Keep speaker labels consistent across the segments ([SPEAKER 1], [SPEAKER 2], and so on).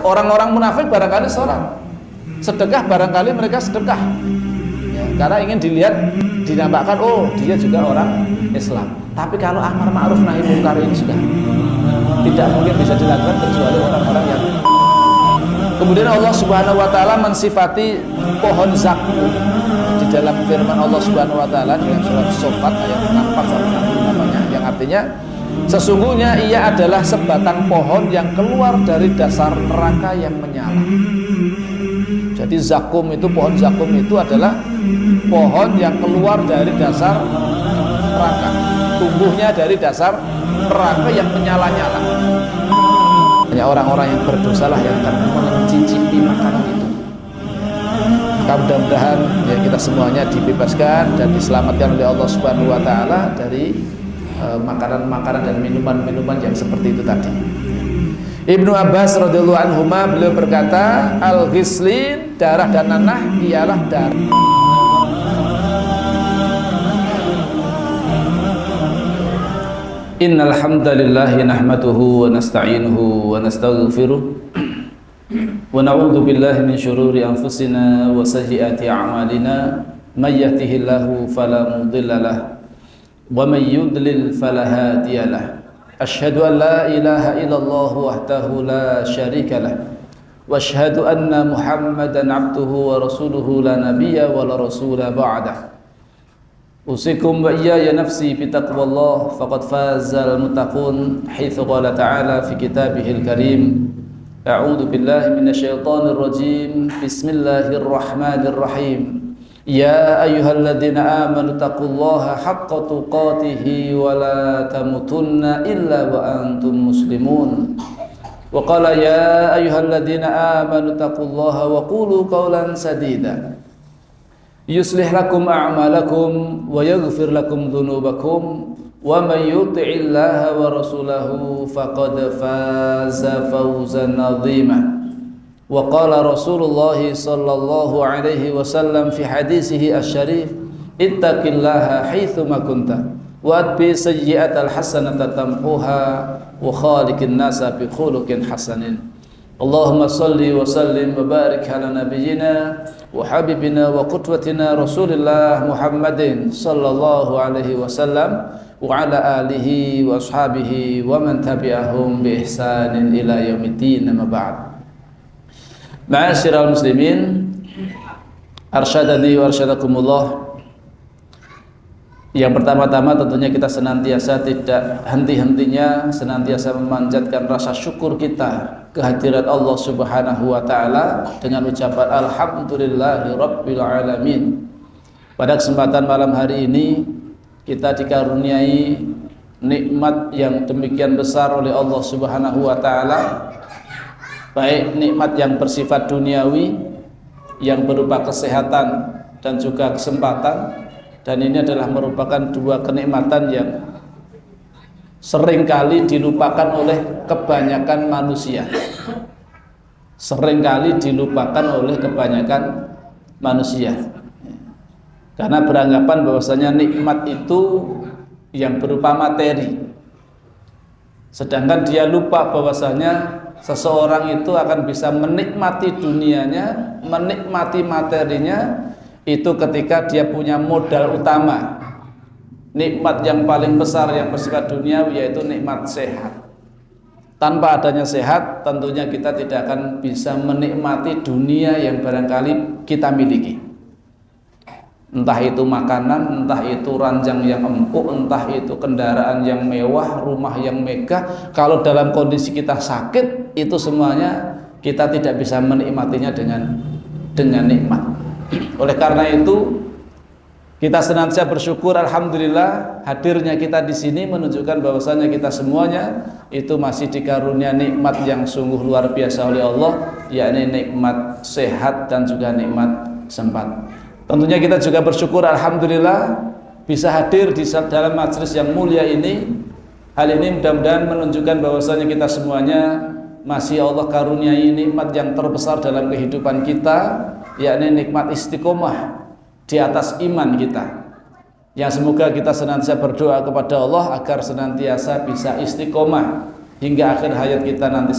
[SPEAKER 1] orang-orang munafik barangkali sholat, sedekah barangkali mereka sedekah, ya, karena ingin dilihat, dinampakkan, oh dia juga orang Islam. Tapi kalau amar ma'ruf nahi munkar ini sudah tidak mungkin bisa dilakukan kecuali orang-orang yang. Kemudian Allah Subhanahu wa taala mensifati pohon zakum di dalam firman Allah Subhanahu wa taala dalam surat Shofat ayat 64 sampai 68, yang artinya sesungguhnya ia adalah sebatang pohon yang keluar dari dasar neraka yang menyala. Jadi zakum itu, pohon zakum itu adalah pohon yang keluar dari dasar neraka, tumbuhnya dari dasar neraka yang menyala-nyala. Hanya orang-orang yang berdosa lah yang akan mencicipi makanan itu. Mudah-mudahan ya kita semuanya dibebaskan dan diselamatkan oleh Allah Subhanahu wa taala dari makanan-makanan dan minuman-minuman yang seperti itu tadi. Ibnu Abbas radhiyallahu anhuma beliau berkata, al-ghislin, darah dan nanah ialah darah. Innal hamdalillah nahmaduhu wa nasta'inuhu wa nastaghfiruh wa na'udzu billahi min shururi anfusina wa sayyiati a'malina may yahdihillahu fala mudilla lahu wa may yudlil fala hadiya lahu. Asyhadu an la ilaha illallah wahdahu la syarika lahu wa asyhadu anna Muhammadan abduhu wa rasuluhu la nabiyya wa la rasula ba'dah. Usikum wa iyaya nafsi bitaqwallah faqad fazal muttaqun haitsu qala ta'ala fi kitabihil karim. A'udzu billahi minasyaitonir rajim. Bismillahirrahmanirrahim. Ya ayyuhalladzina amanu taqullaha haqqa tuqatih wa la tamutunna illa wa antum muslimun. Wa qala ya ayyuhalladzina amanu taqullaha wa qulu qawlan sadida yuslih lakum a'malakum wa yaghfir lakum dhunubakum wa man yuti'illaha wa rasulahu faqad faza fawzan 'azima. Wa qala Rasulullah sallallahu alaihi wasallam fi hadisihi asy-syarif, ittaqillaha haitsu ma kunta wa atbi sayyi'atal hasanata tamhuha wa khaliqin nasa bi khuluqin hasanin. Allahumma salli wa sallim wa barik ala nabiyyina wa habibina wa qudwatina Rasulillah Muhammadin sallallahu alaihi wasallam wa ala alihi wa ashabihi wa man tabi'ahum bi ihsanin ila yaumiddin. Amma ba'd. Ma'asyiral muslimin, arsyadani wa arsyadakumullah. Yang pertama-tama tentunya kita senantiasa tidak henti-hentinya senantiasa memanjatkan rasa syukur kita kehadirat Allah Subhanahu wa taala dengan ucapan alhamdulillahi rabbil alamin. Pada kesempatan malam hari ini kita dikaruniai nikmat yang demikian besar oleh Allah Subhanahu wa taala, baik nikmat yang bersifat duniawi yang berupa kesehatan dan juga kesempatan. Dan ini adalah merupakan dua kenikmatan yang seringkali dilupakan oleh kebanyakan manusia. Seringkali dilupakan oleh kebanyakan manusia. Karena beranggapan bahwasanya nikmat itu yang berupa materi. Sedangkan dia lupa bahwasanya seseorang itu akan bisa menikmati dunianya, menikmati materinya itu ketika dia punya modal utama, nikmat yang paling besar yang bersifat duniawi, yaitu nikmat sehat. Tanpa adanya sehat tentunya kita tidak akan bisa menikmati dunia yang barangkali kita miliki, entah itu makanan, entah itu ranjang yang empuk, entah itu kendaraan yang mewah, rumah yang megah. Kalau dalam kondisi kita sakit, itu semuanya kita tidak bisa menikmatinya dengan nikmat. Oleh karena itu kita senantiasa bersyukur, alhamdulillah hadirnya kita di sini menunjukkan bahwasanya kita semuanya itu masih dikarunia nikmat yang sungguh luar biasa oleh Allah, yakni nikmat sehat dan juga nikmat sempat. Tentunya kita juga bersyukur, alhamdulillah bisa hadir di dalam majelis yang mulia ini. Hal ini mudah-mudahan menunjukkan bahwasanya kita semuanya masih Allah karuniai nikmat yang terbesar dalam kehidupan kita, yakni nikmat istiqomah di atas iman kita. Yang semoga kita senantiasa berdoa kepada Allah agar senantiasa bisa istiqomah hingga akhir hayat kita nanti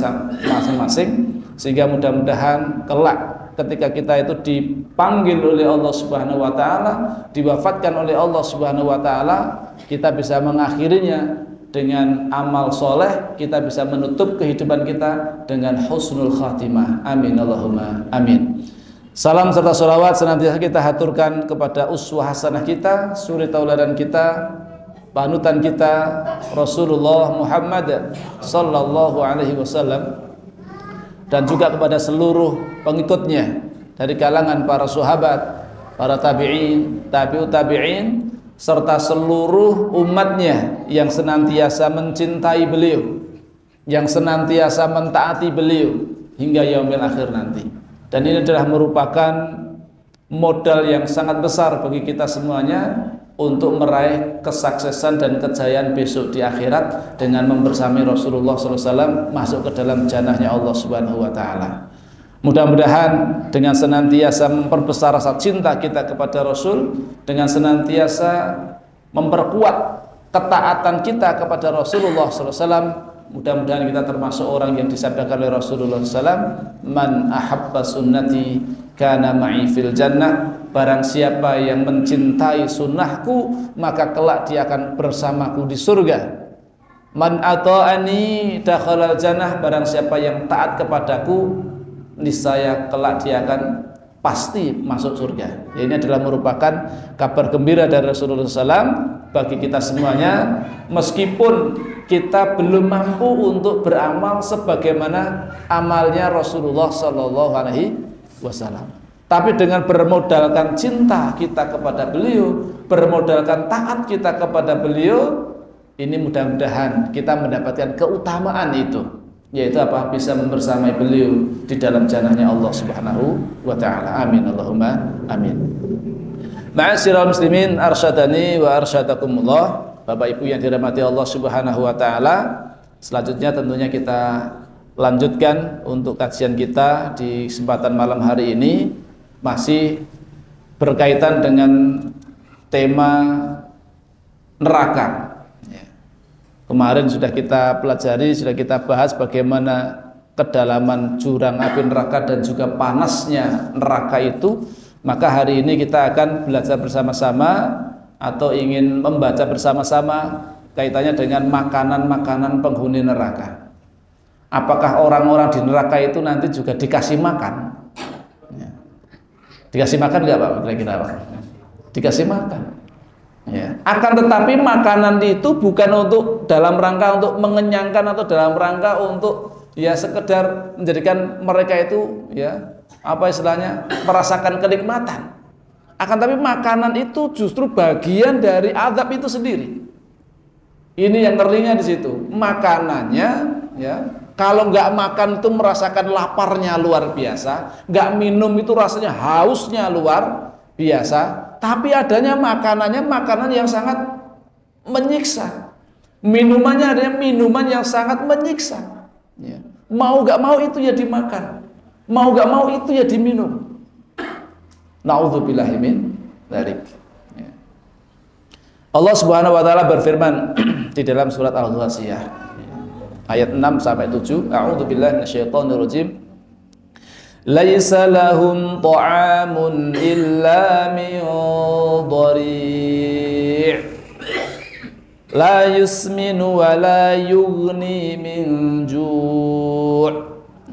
[SPEAKER 1] masing-masing, sehingga mudah-mudahan kelak ketika kita itu dipanggil oleh Allah Subhanahu wa taala, diwafatkan oleh Allah Subhanahu wa taala, kita bisa mengakhirinya dengan amal soleh, kita bisa menutup kehidupan kita dengan husnul khatimah. Amin Allahumma amin. Salam serta sholawat senantiasa kita haturkan kepada uswah hasanah kita, suri tauladan kita, panutan kita, Rasulullah Muhammad sallallahu alaihi wasallam, dan juga kepada seluruh pengikutnya dari kalangan para sahabat, para tabi'in, tabi'ut tabi'in, serta seluruh umatnya yang senantiasa mencintai beliau, yang senantiasa mentaati beliau hingga yaumil akhir nanti. Dan ini adalah merupakan modal yang sangat besar bagi kita semuanya untuk meraih kesuksesan dan kejayaan besok di akhirat dengan membersamai Rasulullah SAW masuk ke dalam jannahnya Allah Subhanahu wa taala. Mudah-mudahan dengan senantiasa memperbesar rasa cinta kita kepada Rasul, dengan senantiasa memperkuat ketaatan kita kepada Rasulullah SAW, mudah-mudahan kita termasuk orang yang disabdakan oleh Rasulullah SAW, man ahabba sunnati kana ma'i fil jannah, barang siapa yang mencintai sunnahku maka kelak dia akan bersamaku di surga. Man ata'ani dakhalal jannah, barang siapa yang taat kepadaku niscaya kelak dia akan pasti masuk surga. Ini adalah merupakan kabar gembira dari Rasulullah SAW bagi kita semuanya, meskipun kita belum mampu untuk beramal sebagaimana amalnya Rasulullah SAW. Tapi dengan bermodalkan cinta kita kepada beliau, bermodalkan taat kita kepada beliau, ini mudah-mudahan kita mendapatkan keutamaan itu, yaitu apa? Bisa membersamai beliau di dalam jannahnya Allah Subhanahu wa taala. Amin Allahumma amin. Ma'asyiral muslimin, arsyadani wa arsyadakumullah. Bapak Ibu yang dirahmati Allah Subhanahu wa taala, selanjutnya tentunya kita lanjutkan untuk kajian kita di kesempatan malam hari ini, masih berkaitan dengan tema neraka. Kemarin sudah kita pelajari, sudah kita bahas bagaimana kedalaman jurang api neraka dan juga panasnya neraka itu. Maka hari ini kita akan belajar bersama-sama atau ingin membaca bersama-sama kaitannya dengan makanan-makanan penghuni neraka. Apakah orang-orang di neraka itu nanti juga dikasih makan? Ya. Dikasih makan enggak Pak? Kira-kira Pak? Dikasih makan. Ya. Akan tetapi makanan itu bukan untuk dalam rangka untuk mengenyangkan atau dalam rangka untuk ya sekedar menjadikan mereka itu ya apa istilahnya merasakan kenikmatan. Akan tapi makanan itu justru bagian dari azab itu sendiri. Ini yang ngerinya di situ. Makanannya ya, kalau nggak makan itu merasakan laparnya luar biasa, nggak minum itu rasanya hausnya luar biasa. Tapi adanya makanannya makanan yang sangat menyiksa. Minumannya adanya minuman yang sangat menyiksa. Ya. Mau gak mau itu ya dimakan, mau gak mau itu ya diminum. Na'udzubillahi min dzalik. Ya. Allah Subhanahu wa taala berfirman di dalam surat Al-Ghasyiyah ayat 6 sampai 7. A'udzubillahi minasyaitonir rajim. Laisa lahum ta'amun illa min dhari' la yusminu wa la yughni min ju'.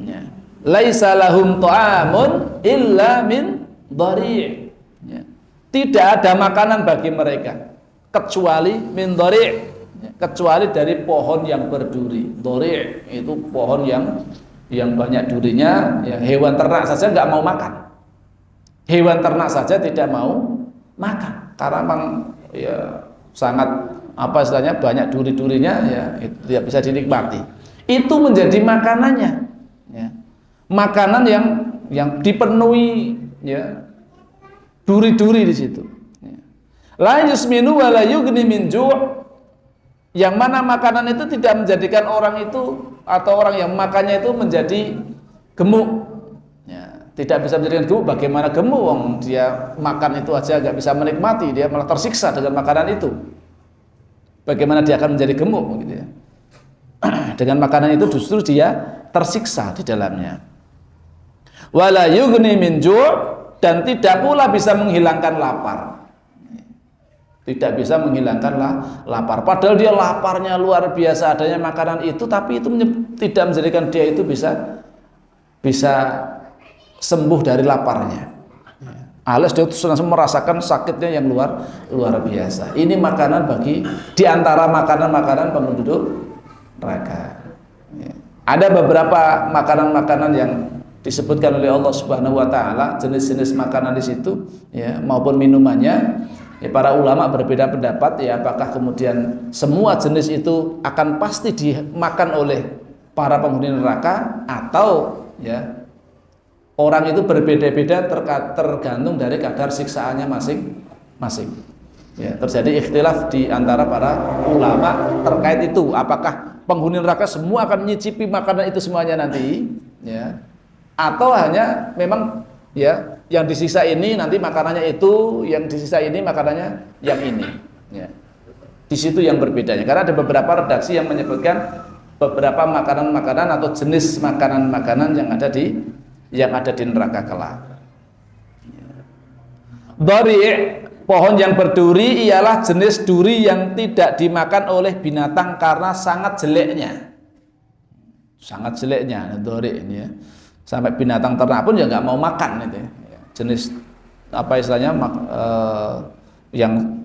[SPEAKER 1] Ya. Laisa lahum ta'amun illa min dhari'. Ya. Tidak ada makanan bagi mereka kecuali min dhari', ya. Kecuali dari pohon yang berduri. Dhari' itu pohon yang banyak durinya, ya, hewan ternak saja nggak mau makan. Hewan ternak saja tidak mau makan karena memang ya sangat apa istilahnya banyak duri-durinya, ya itu tidak bisa dinikmati. Itu menjadi makanannya, ya. Makanan yang dipenuhi ya duri-duri di situ. Ya. La yusminu wa la yughni min ju'. Yang mana makanan itu tidak menjadikan orang itu atau orang yang makannya itu menjadi gemuk, ya, tidak bisa menjadikan gemuk. Bagaimana gemuk? Wong dia makan itu aja nggak bisa menikmati, dia malah tersiksa dengan makanan itu. Bagaimana dia akan menjadi gemuk? Gitu ya. Dengan makanan itu justru dia tersiksa di dalamnya. Wala yughni min ju', dan tidak pula bisa menghilangkan lapar. Tidak bisa menghilangkan lapar. Padahal dia laparnya luar biasa, adanya makanan itu, tapi itu tidak menjadikan dia itu bisa sembuh dari laparnya. Alias dia langsung merasakan sakitnya yang luar biasa. Ini makanan bagi diantara makanan-makanan penduduk neraka. Ada beberapa makanan-makanan yang disebutkan oleh Allah Subhanahu wa taala, jenis-jenis makanan di situ ya, maupun minumannya. Ya, para ulama berbeda pendapat ya, apakah kemudian semua jenis itu akan pasti dimakan oleh para penghuni neraka, atau ya orang itu berbeda-beda tergantung dari kadar siksaannya masing-masing. Ya, terjadi ikhtilaf di antara para ulama terkait itu, apakah penghuni neraka semua akan menyicipi makanan itu semuanya nanti, ya, atau hanya memang ya yang disisa ini nanti makanannya itu, yang disisa ini makanannya yang ini. Ya. Di situ yang berbedanya, karena ada beberapa redaksi yang menyebutkan beberapa makanan-makanan atau jenis makanan-makanan yang ada di neraka kelak. Dhari', pohon yang berduri, ialah jenis duri yang tidak dimakan oleh binatang karena sangat jeleknya. Sangat jeleknya dhari' ini ya. Sampai binatang ternak pun ya nggak mau makan itu. Jenis apa istilahnya yang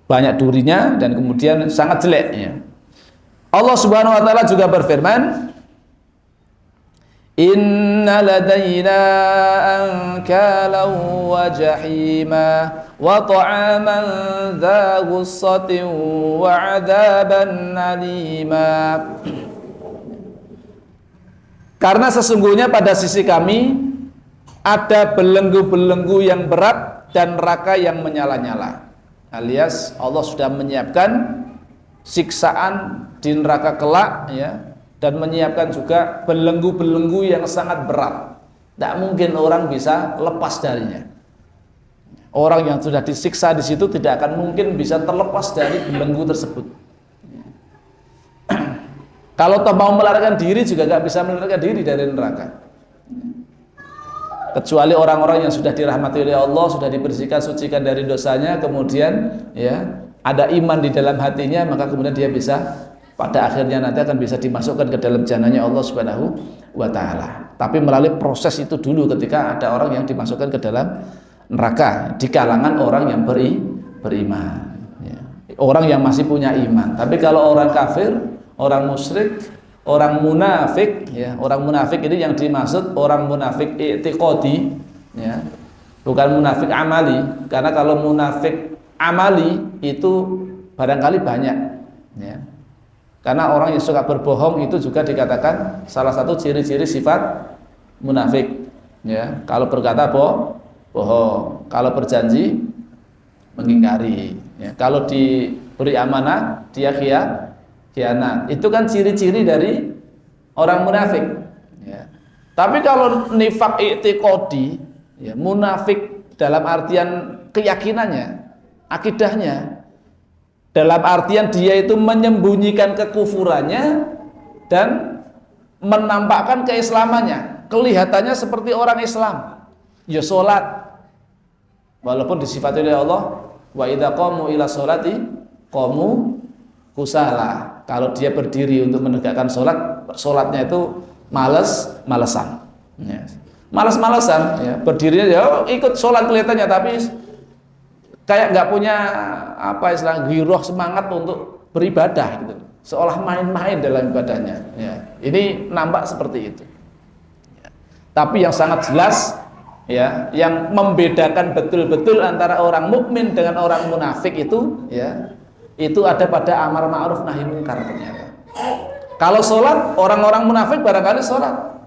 [SPEAKER 1] banyak durinya dan kemudian sangat jeleknya. Allah Subhanahu wa taala juga berfirman, Inna ladaina ankalan wa jahima wa ta'aman dha ghussatin wa 'adaban alima. Karena sesungguhnya pada sisi kami ada belenggu-belenggu yang berat dan neraka yang menyala-nyala. Alias Allah sudah menyiapkan siksaan di neraka kelak ya, dan menyiapkan juga belenggu-belenggu yang sangat berat. Tidak mungkin orang bisa lepas darinya. Orang yang sudah disiksa di situ tidak akan mungkin bisa terlepas dari belenggu tersebut. Kalau toh mau melarikan diri juga nggak bisa melarikan diri dari neraka. Kecuali orang-orang yang sudah dirahmati oleh Allah, sudah dibersihkan, sucikan dari dosanya, kemudian ya ada iman di dalam hatinya, maka kemudian dia bisa pada akhirnya nanti akan bisa dimasukkan ke dalam jannahnya Allah Subhanahu wa taala. Tapi melalui proses itu dulu ketika ada orang yang dimasukkan ke dalam neraka di kalangan orang yang beriman ya. Orang yang masih punya iman. Tapi kalau orang kafir, orang musyrik, orang munafik ya, orang munafik ini yang dimaksud orang munafik i'tiqadi ya, bukan munafik amali. Karena kalau munafik amali itu barangkali banyak ya. Karena orang yang suka berbohong itu juga dikatakan salah satu ciri-ciri sifat munafik ya. Kalau berkata bohong, kalau berjanji mengingkari ya. Kalau diberi amanah dia khianat. Itu kan ciri-ciri dari orang munafik ya. Tapi kalau nifak i'tiqadi ya, munafik dalam artian keyakinannya, akidahnya, dalam artian dia itu menyembunyikan kekufurannya dan menampakkan keislamannya. Kelihatannya seperti orang Islam, ya sholat, walaupun disifati oleh Allah, wa idza qamu ila sholati qamu kusala. Kalau dia berdiri untuk menegakkan sholat, sholatnya itu malesan ya. Males-malesan ya. Berdirinya ya ikut sholat kelihatannya, tapi kayak nggak punya apa istilah giroh, semangat untuk beribadah gitu, seolah main-main dalam ibadahnya ya. Ini nampak seperti itu ya. Tapi yang sangat jelas ya, yang membedakan betul-betul antara orang mukmin dengan orang munafik itu ya, itu ada pada amar ma'ruf nahi munkar ternyata. Kalau sholat, orang-orang munafik barangkali sholat,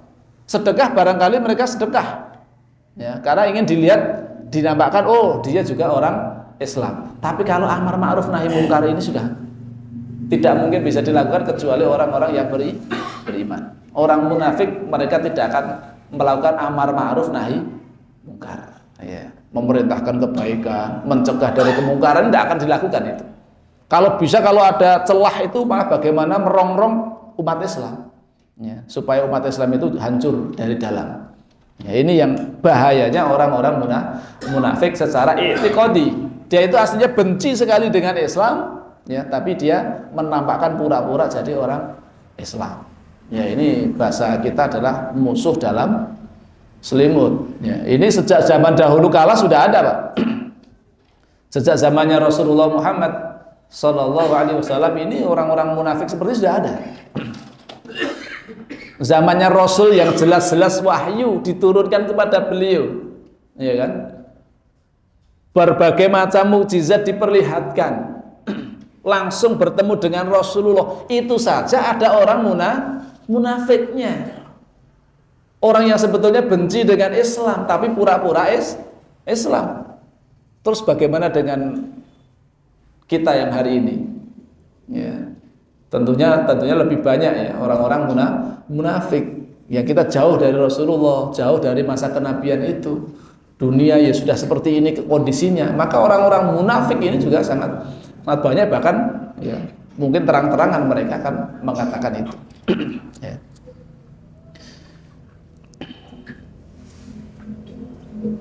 [SPEAKER 1] sedekah barangkali mereka sedekah ya, karena ingin dilihat, dinampakkan oh dia juga orang Islam. Tapi kalau amar ma'ruf nahi munkar ini sudah tidak mungkin bisa dilakukan kecuali orang-orang yang beriman. Orang munafik mereka tidak akan melakukan amar ma'ruf nahi munkar ya. Memerintahkan kebaikan, mencegah dari kemungkaran tidak akan dilakukan itu. Kalau bisa, kalau ada celah itu malah bagaimana merongrong umat Islam, ya, supaya umat Islam itu hancur dari dalam. Ya, ini yang bahayanya orang-orang munafik secara i'tiqadi. Dia itu aslinya benci sekali dengan Islam, ya, tapi dia menampakkan pura-pura jadi orang Islam. Ya, ini bahasa kita adalah musuh dalam selimut. Ya, ini sejak zaman dahulu kala sudah ada, Pak. Sejak zamannya Rasulullah Muhammad Sallallahu Alaihi Wasallam ini orang-orang munafik seperti sudah ada. Zamannya Rasul yang jelas-jelas wahyu diturunkan kepada beliau, ya kan? Berbagai macam mukjizat diperlihatkan, langsung bertemu dengan Rasulullah. Itu saja ada orang munafiknya. Orang yang sebetulnya benci dengan Islam tapi pura-pura Islam. Terus bagaimana dengan kita yang hari ini? Ya. Tentunya lebih banyak ya orang-orang munafik. Ya, kita jauh dari Rasulullah, jauh dari masa kenabian itu. Dunia ya sudah seperti ini kondisinya. Maka orang-orang munafik ini juga sangat banyak, bahkan ya mungkin terang-terangan mereka akan mengatakan itu. Ya.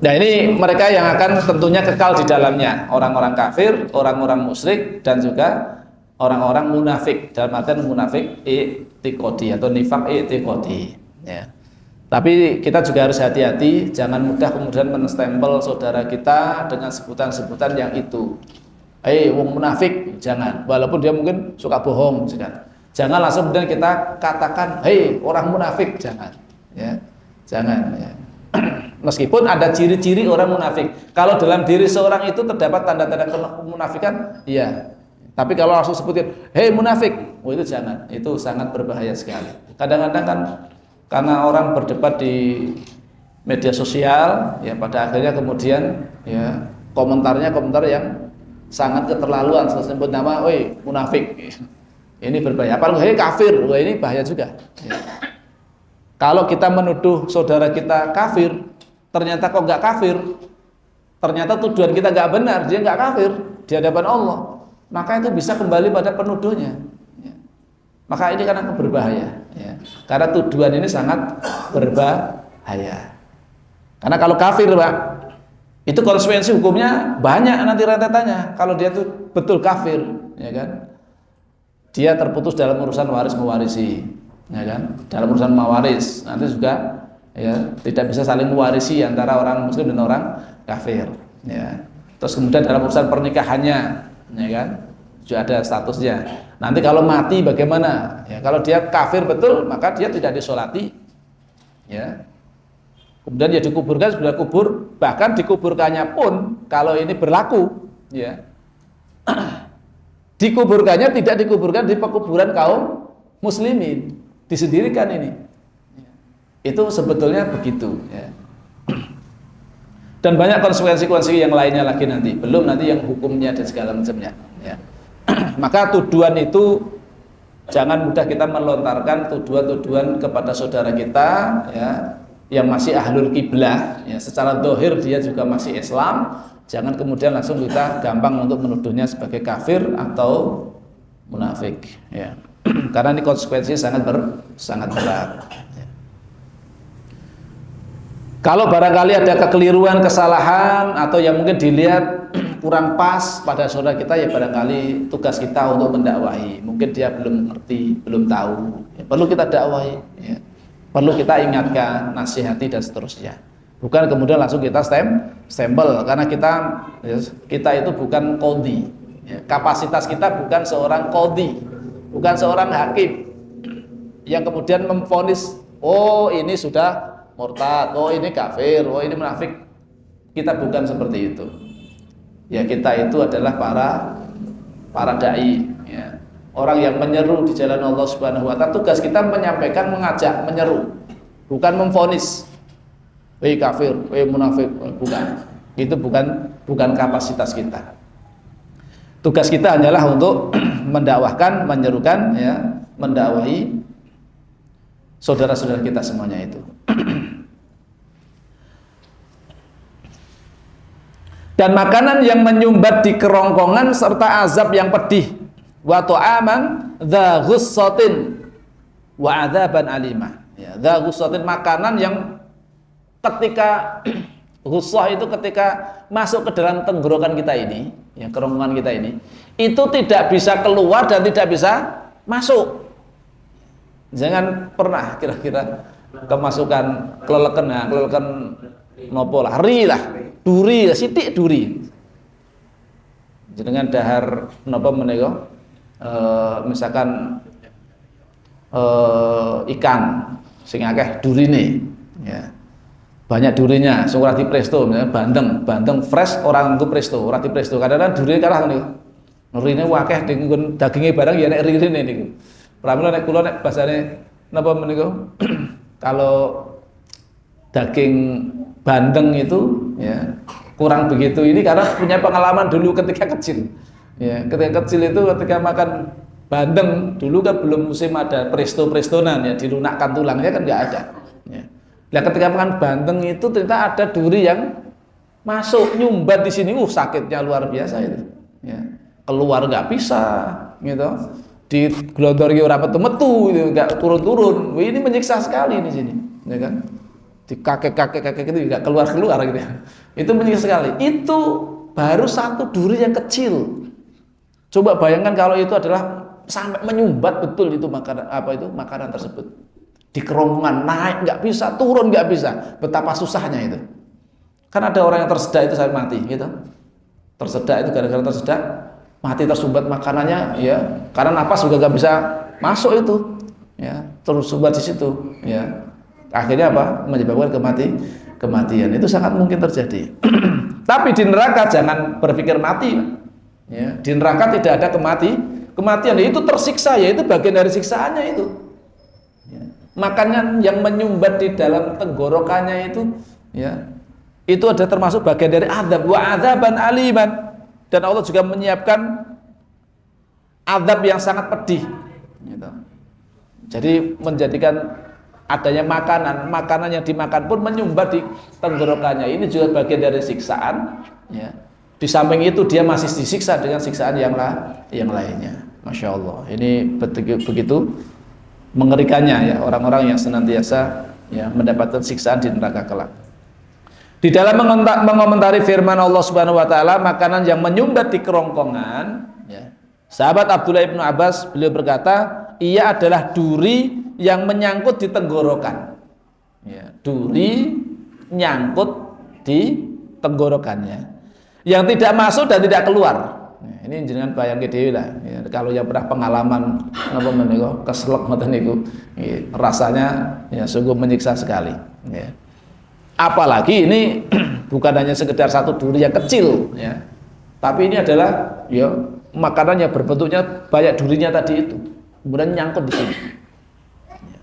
[SPEAKER 1] Nah, ini mereka yang akan tentunya kekal di dalamnya, orang-orang kafir, orang-orang musyrik, dan juga orang-orang munafik, dalam artian munafik i'tiqadi atau nifaq i'tiqadi, ya. Tapi kita juga harus hati-hati, jangan mudah kemudian menstempel saudara kita dengan sebutan-sebutan yang itu. Wong munafik, jangan. Walaupun dia mungkin suka bohong, jangan langsung kemudian kita katakan, orang munafik, jangan. Ya, jangan. Ya. Meskipun ada ciri-ciri orang munafik. Kalau dalam diri seorang itu terdapat tanda-tanda kemunafikan, iya. Tapi kalau langsung sebutin, munafik, itu jangan. Itu sangat berbahaya sekali. Kadang-kadang kan karena orang berdebat di media sosial, ya pada akhirnya kemudian ya komentar yang sangat keterlaluan, sebut nama, munafik. Ini berbahaya. Apalagi kafir, ini bahaya juga. Ya. Kalau kita menuduh saudara kita kafir, ternyata kok nggak kafir, ternyata tuduhan kita nggak benar, dia nggak kafir di hadapan Allah, maka itu bisa kembali pada penuduhnya. Ya. Maka ini karena berbahaya, ya. Karena tuduhan ini sangat berbahaya. Karena kalau kafir, Pak, itu konsekuensi hukumnya banyak nanti rentetannya. Kalau dia tuh betul kafir, ya kan, dia terputus dalam urusan waris mewarisi, ya kan, dalam urusan mewaris nanti juga ya tidak bisa saling mewarisi antara orang muslim dan orang kafir, ya. Terus kemudian dalam urusan pernikahannya, ya kan, juga ada statusnya. Nanti kalau mati bagaimana? Ya, kalau dia kafir betul, maka dia tidak disolati, ya. Kemudian dia dikuburkan, sudah kubur, bahkan dikuburkannya pun kalau ini berlaku, ya, dikuburkannya tidak dikuburkan di pekuburan kaum muslimin, disendirikan ini. Itu sebetulnya begitu, ya. Dan banyak konsekuensi-konsekuensi yang lainnya lagi nanti, belum nanti yang hukumnya dan segala macamnya, ya. Maka tuduhan itu jangan mudah kita melontarkan tuduhan-tuduhan kepada saudara kita, ya, yang masih ahlul kiblah, ya, secara dohir dia juga masih Islam. Jangan kemudian langsung kita gampang untuk menuduhnya sebagai kafir atau munafik, ya. Karena ini konsekuensinya sangat berat. Kalau barangkali ada kekeliruan, kesalahan, atau yang mungkin dilihat kurang pas pada saudara kita, ya barangkali tugas kita untuk mendakwahi. Mungkin dia belum mengerti, belum tahu, ya, perlu kita dakwahi, ya. Perlu kita ingatkan, nasihati dan seterusnya. Bukan kemudian langsung kita stempel, karena kita itu bukan qadhi, ya. Kapasitas kita bukan seorang qadhi, bukan seorang hakim yang kemudian memvonis, oh ini sudah murtad, oh ini kafir, oh ini munafik. Kita bukan seperti itu. Ya, kita itu adalah para dai, ya. Orang yang menyeru di jalan Allah Subhanahu wa taala. Tugas kita menyampaikan, mengajak, menyeru, bukan memvonis. Kafir, munafik, bukan. Itu bukan kapasitas kita. Tugas kita hanyalah untuk mendakwahkan, menyerukan, ya, mendakwahi saudara-saudara kita semuanya itu. Dan makanan yang menyumbat di kerongkongan serta azab yang pedih. Wa ta'aman dza ghussatin, wa adzaban alima. Ya, dza ghussatin, makanan yang ketika ghussah itu ketika masuk ke dalam tenggorokan kita ini, ya kerongkongan kita ini, itu tidak bisa keluar dan tidak bisa masuk. Jangan pernah kira-kira kemasukan keleleken, nah, keleleken nopo lah, ri lah, duri, sithik duri. Jenengan dahar napa menika misalkan ikan sing akeh durine, ya. Banyak durinya, sing ora dipresto, misalnya bandeng fresh orang nggo presto, ora dipresto. Kadang-kadang durine kalah niku. Rine akeh nggon daginge barang ya nek rine niku. Pramila nek kula nek basane napa menika kalau daging bandeng itu ya kurang begitu ini karena punya pengalaman dulu ketika kecil. Ya, ketika kecil itu ketika makan bandeng dulu kan belum musim ada presto-prestonan ya, dilunakkan tulangnya kan nggak ada. Ya. Nah, ketika makan bandeng itu ternyata ada duri yang masuk nyumbat di sini, sakitnya luar biasa itu. Ya. Keluar nggak bisa, gitu. Di glondori ora metu-metu, nggak turun-turun. Ini menyiksa sekali di sini, ya kan? Di kakek itu nggak keluar gitu ya. Itu menyiksa sekali. Itu baru satu duri yang kecil. Coba bayangkan kalau itu adalah sampai menyumbat betul itu makanan tersebut. Di kerongkongan naik nggak bisa, turun nggak bisa. Betapa susahnya itu. Kan ada orang yang tersedak itu sampai mati, gitu. Tersedak itu gara-gara tersedak mati tersumbat makanannya, ya. Karena napas juga nggak bisa masuk itu, ya. Tersumbat di situ, ya. Akhirnya apa? Menyebabkan kematian. Itu sangat mungkin terjadi. Tapi di neraka jangan berpikir mati, ya. Di neraka tidak ada kematian. Itu tersiksa, ya. Itu bagian dari siksaannya itu. Ya. Makanan yang menyumbat di dalam tenggorokannya itu, ya. Itu ada termasuk bagian dari azab wa adzaban aliman. Dan Allah juga menyiapkan azab yang sangat pedih, gitu. Jadi menjadikan adanya makanan yang dimakan pun menyumbat di tenggorokannya. Ini juga bagian dari siksaan, ya. Di samping itu dia masih disiksa dengan siksaan yang lainnya. Masya Allah, ini begitu mengerikannya, ya, orang-orang yang senantiasa, ya, mendapatkan siksaan di neraka kelak. Di dalam mengomentari firman Allah Subhanahu wa taala, makanan yang menyumbat di kerongkongan, ya. Sahabat Abdullah bin Abbas, beliau berkata, ia adalah duri yang menyangkut di tenggorokan. Ya, duri nyangkut di tenggorokannya. Yang tidak masuk dan tidak keluar. Ya, ini jenengan bayangke dhewe lah. Ya, kalau yang pernah pengalaman napa menika keselek ngoten niku, ya, rasanya ya sungguh menyiksa sekali, ya. Apalagi ini bukan hanya sekedar satu duri yang kecil, ya, tapi ini adalah, ya, makanan yang berbentuknya banyak durinya tadi itu, kemudian nyangkut di sini. Ya.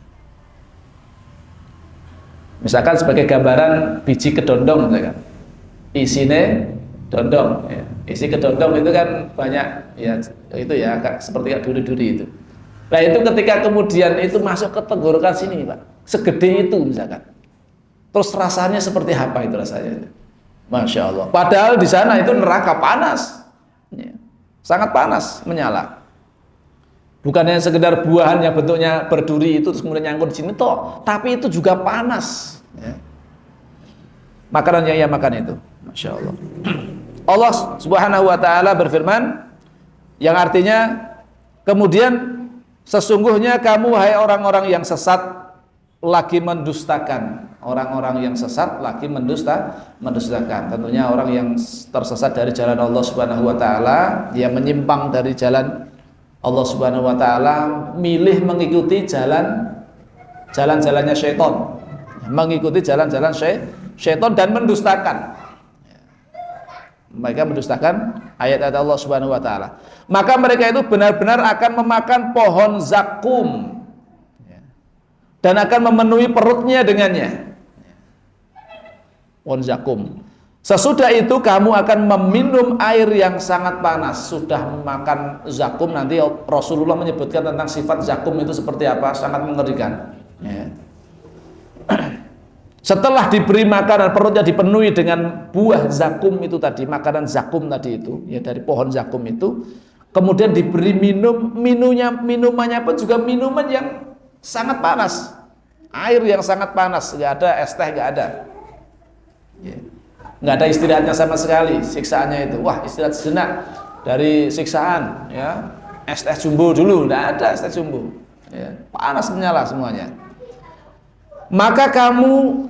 [SPEAKER 1] Misalkan sebagai gambaran biji kedondong, misalkan isinya dondong, ya. Isi kedondong itu kan banyak, ya, itu ya seperti duri-duri itu. Nah itu ketika kemudian itu masuk ke tenggorokan sini, Pak, segede itu misalkan. Terus rasanya seperti apa itu rasanya? Masya Allah. Padahal di sana itu neraka panas, ya. Sangat panas, menyala. Bukan hanya sekedar buahan yang bentuknya berduri itu terus kemudian nyangkut di sini toh, tapi itu juga panas, ya. Makanan yang ia makan itu, Masya Allah. Allah Subhanahu wa taala berfirman yang artinya, kemudian sesungguhnya kamu hai orang-orang yang sesat lagi mendustakan, orang-orang yang sesat lagi mendustakan. Tentunya orang yang tersesat dari jalan Allah Subhanahu wa taala, dia menyimpang dari jalan Allah Subhanahu wa taala, milih mengikuti jalan-jalannya syaitan. Mengikuti jalan-jalan syaitan dan mendustakan. Mereka mendustakan ayat-ayat Allah Subhanahu wa taala. Maka mereka itu benar-benar akan memakan pohon zakum dan akan memenuhi perutnya dengannya. Pohon zakum. Sesudah itu kamu akan meminum air yang sangat panas. Sudah memakan zakum, nanti Rasulullah menyebutkan tentang sifat zakum itu seperti apa, sangat mengerikan, ya. Setelah diberi makanan, perutnya dipenuhi dengan buah zakum itu tadi, makanan zakum tadi itu, ya, dari pohon zakum itu. Kemudian diberi minumannya pun juga minuman yang sangat panas, air yang sangat panas, nggak ada es teh, nggak ada, nggak ada istirahatnya sama sekali, siksaannya itu. Wah, istirahat sejenak dari siksaan, ya, es teh jumbo dulu, nggak ada es teh jumbo, ya, panas menyala semuanya. Maka kamu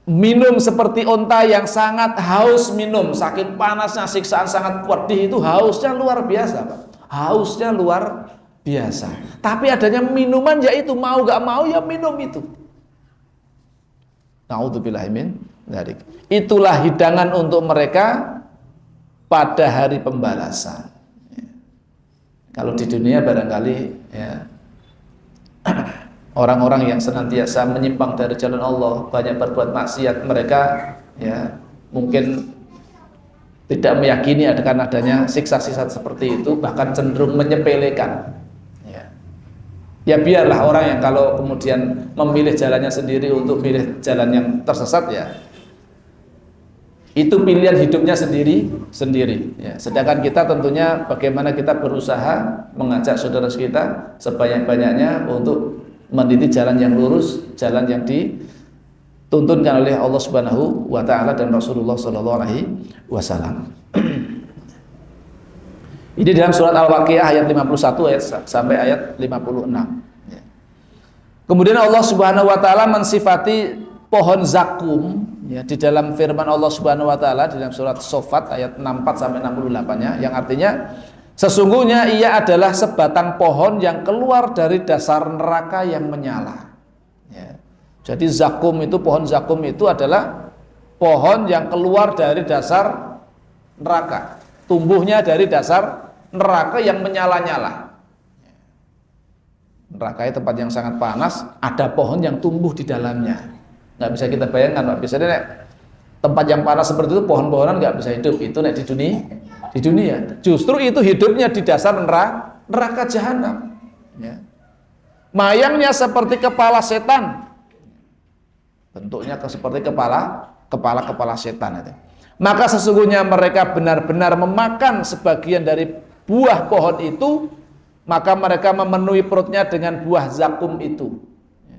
[SPEAKER 1] minum seperti onta yang sangat haus minum, saking panasnya, siksaan sangat pedih itu, hausnya luar biasa, Pak. Hausnya luar biasa. Tapi adanya minuman, yaitu mau gak mau ya minum itu. Na'udzubillahi min dzalik. Itulah hidangan untuk mereka pada hari pembalasan. Kalau di dunia barangkali, ya, orang-orang yang senantiasa menyimpang dari jalan Allah, banyak berbuat maksiat, mereka, ya, mungkin tidak meyakini akan adanya siksa-siksa seperti itu, bahkan cenderung menyepelekan. Ya biarlah orang yang kalau kemudian memilih jalannya sendiri untuk pilih jalan yang tersesat, ya, itu pilihan hidupnya sendiri. Ya. Sedangkan kita tentunya bagaimana kita berusaha mengajak saudara kita sebanyak-banyaknya untuk meniti jalan yang lurus, jalan yang dituntunkan oleh Allah Subhanahu wa taala dan Rasulullah sallallahu alaihi wasallam. Ini dalam surat Al-Waqiah ayat 51 ayat sampai ayat 56. Kemudian Allah Subhanahu wa taala mensifati pohon zakum, ya, di dalam firman Allah Subhanahu wa taala di dalam surat Shofat ayat 64 sampai 68-nya, yang artinya sesungguhnya ia adalah sebatang pohon yang keluar dari dasar neraka yang menyala. Ya. Jadi zakum itu, pohon zakum itu adalah pohon yang keluar dari dasar neraka, tumbuhnya dari dasar neraka yang menyala-nyala. Neraka itu tempat yang sangat panas, ada pohon yang tumbuh di dalamnya. Nggak bisa kita bayangkan, Pak. Biasanya tempat yang panas seperti itu, pohon-pohonan nggak bisa hidup. Itu di dunia. Justru itu hidupnya di dasar neraka jahanam. Ya. Mayangnya seperti kepala setan. Bentuknya seperti kepala setan itu. Maka sesungguhnya mereka benar-benar memakan sebagian dari buah pohon itu, maka mereka memenuhi perutnya dengan buah zakum itu.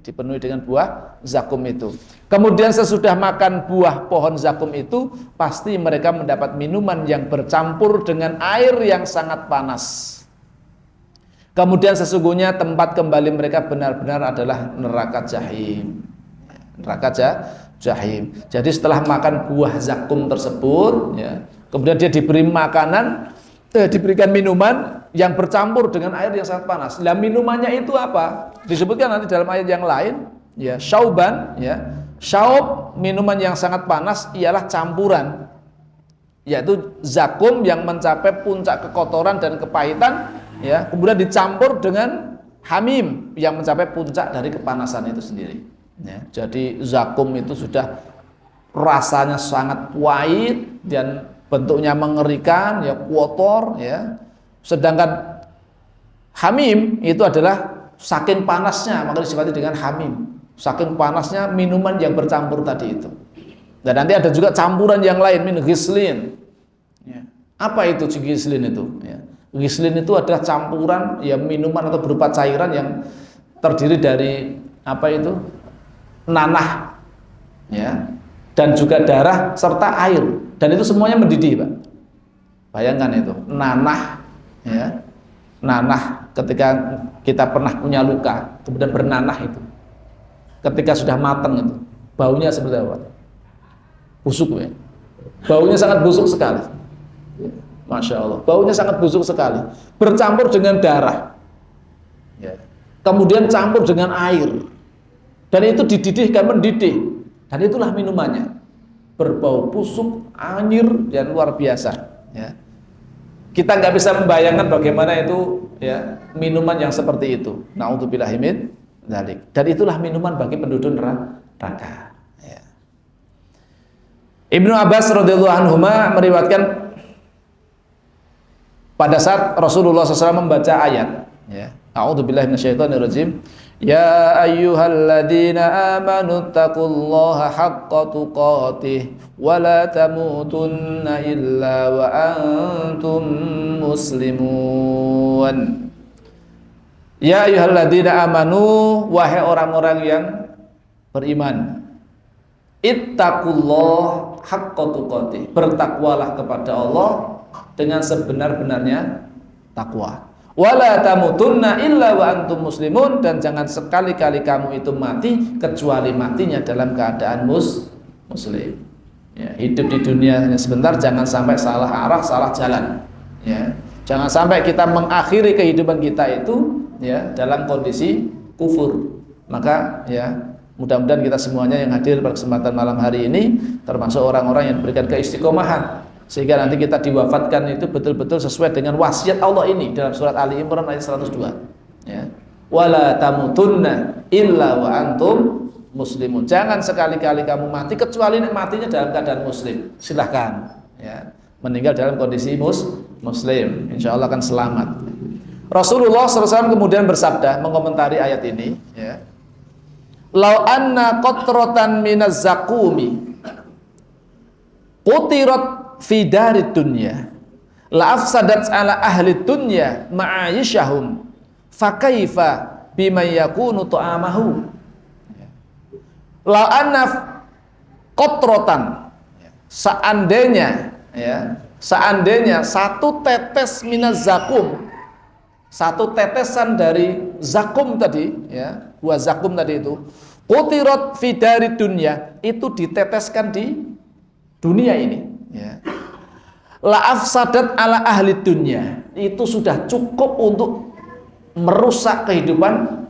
[SPEAKER 1] Dipenuhi dengan buah zakum itu. Kemudian sesudah makan buah pohon zakum itu, pasti mereka mendapat minuman yang bercampur dengan air yang sangat panas. Kemudian sesungguhnya tempat kembali mereka benar-benar adalah neraka jahim. Neraka jahim. Jadi setelah makan buah zakum tersebut, ya, kemudian dia diberi makanan, diberikan minuman yang bercampur dengan air yang sangat panas. Nah, minumannya itu apa? Disebutkan nanti dalam ayat yang lain, ya, syauban, ya. Syaub, minuman yang sangat panas, ialah campuran, yaitu zakum yang mencapai puncak kekotoran dan kepahitan, ya, kemudian dicampur dengan hamim yang mencapai puncak dari kepanasan itu sendiri. Ya, jadi zakum itu sudah rasanya sangat pahit dan bentuknya mengerikan, ya, kotor, ya. Sedangkan hamim itu adalah saking panasnya, maka disifati dengan hamim. Saking panasnya minuman yang bercampur tadi itu. Dan nanti ada juga campuran yang lain, min ghislin. Ya. Apa itu ghislin itu? Ya. Ghislin itu adalah campuran, ya, minuman atau berupa cairan yang terdiri dari apa itu? Nanah, ya, dan juga darah serta air. Dan itu semuanya mendidih, Pak. Bayangkan itu, nanah, ya, nanah ketika kita pernah punya luka, kemudian bernanah itu. Ketika sudah matang itu, baunya seperti apa? Busuk, ya. Baunya sangat busuk sekali. Masya Allah, baunya sangat busuk sekali. Bercampur dengan darah, ya. Kemudian campur dengan air. Dan itu dididihkan, mendidih. Dan itulah minumannya. Berbau busuk, anyir, dan luar biasa, ya. Kita nggak bisa membayangkan bagaimana itu, ya, minuman yang seperti itu. Na'udzubillahi min dzalik. Dan itulah minuman bagi penduduk neraka. Ya. Ibnu Abbas radhiyallahu anhu meriwayatkan pada saat Rasulullah SAW membaca ayat, ya, A'udzubillahi minasyaitonirrajim. Ya ayyuhalladzina amanu taqullaha haqqa tuqatih wa la tamutunna illa wa antum muslimun. Ya ayyuhalladzina amanu, wahai orang-orang yang beriman, ittaqullah haqqa tuqatih, bertakwalah kepada Allah dengan sebenar-benarnya takwa. Wala tamutunna illa wa antum muslimun, dan jangan sekali-kali kamu itu mati kecuali matinya dalam keadaan muslim. Ya, hidup di dunia hanya sebentar, jangan sampai salah arah, salah jalan. Ya, jangan sampai kita mengakhiri kehidupan kita itu ya dalam kondisi kufur. Maka ya mudah-mudahan kita semuanya yang hadir pada kesempatan malam hari ini termasuk orang-orang yang diberikan keistiqomahan sehingga nanti kita diwafatkan itu betul-betul sesuai dengan wasiat Allah ini dalam surat Ali Imran ayat 102. Ya. Wala tamutunna illa wa antum muslimun. Jangan sekali-kali kamu mati kecuali matinya dalam keadaan muslim. Silahkan ya, meninggal dalam kondisi muslim, insya Allah akan selamat. Rasulullah SAW kemudian bersabda mengomentari ayat ini ya, lau anna qatratan minaz zakumi qutirat fi darid dunya la afsadat ala ahli dunya ma'ayishahum fakaifa bima yakunu ta'amahu. La anaf qatratan, seandainya ya, seandainya satu tetes minaz zakum, satu tetesan dari zakum tadi ya, buah zakum tadi itu, qutirat fi darid dunya, itu diteteskan di dunia ini ya. La afsadat ala ahli dunya, itu sudah cukup untuk merusak kehidupan